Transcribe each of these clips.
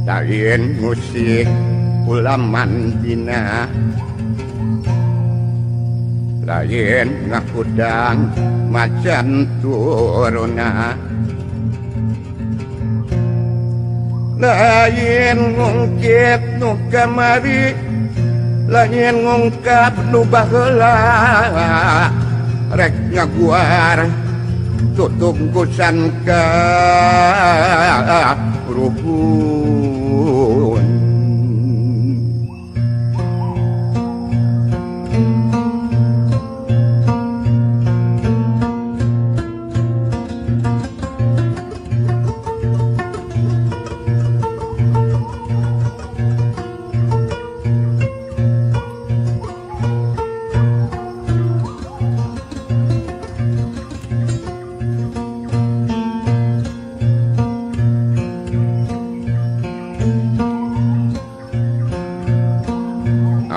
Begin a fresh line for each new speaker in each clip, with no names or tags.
lain musik ulaman dina lain ngakudang macan turuna lain ngungkit nu kamari lain ngungkap nu baheula rek ngaguar tutungkusan ka ruhun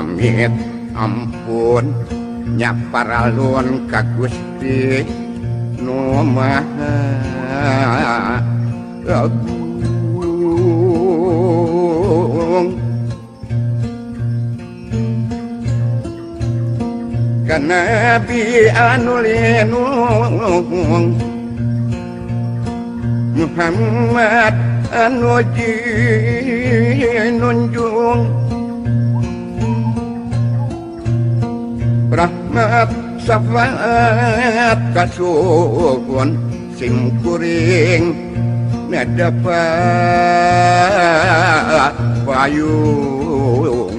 amit ampun nyaparalun ka Gusti nu Maha Agung ka Nabi anu linung Muhammad anu jinunjung rahmat syafaat kasuhun simkuring nadapat payung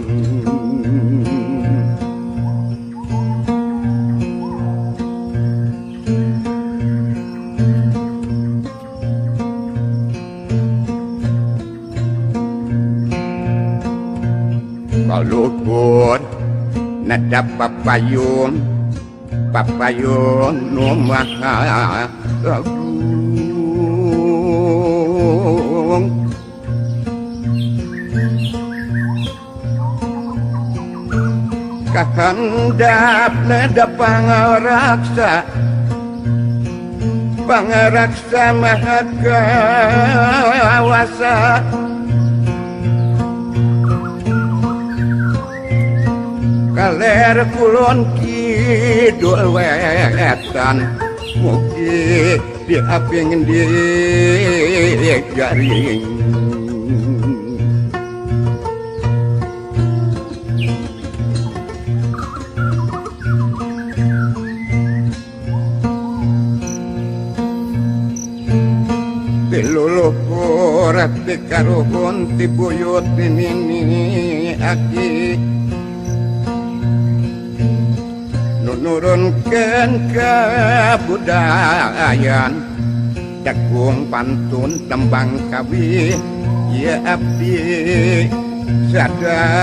kalupun nada papayun nu Maha Agung kahandap nada pangaraksa Maha Kawasa kaler kulon kidul wetan mugi diaping di garing piluluhur ati karuhun tibuyut ini aki nurunkan kebudayaan dagung pantun tembang kawi ya abdi sadayana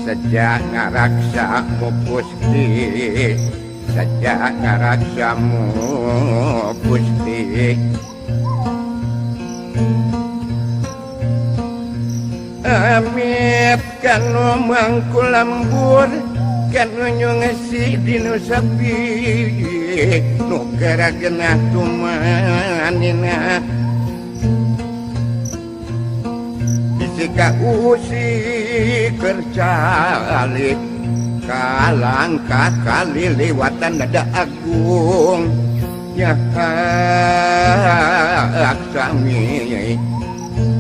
sejak ngaraksamu Gusti sejak ngaraksamu Gusti amit kanu mangkul lambur kanu nyongesi dinu sapi nu karagenah tumanina bisika usi kercali kalangkah kali lewatan nada agung ya aksami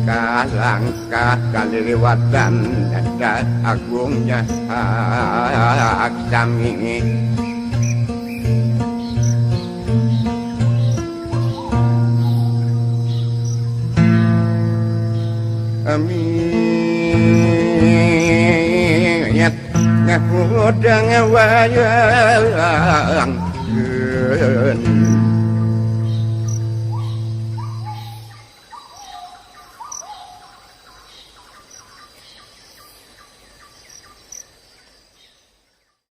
kalangkah kaliliwatan nada agungnya aksami amin ngakudang wayang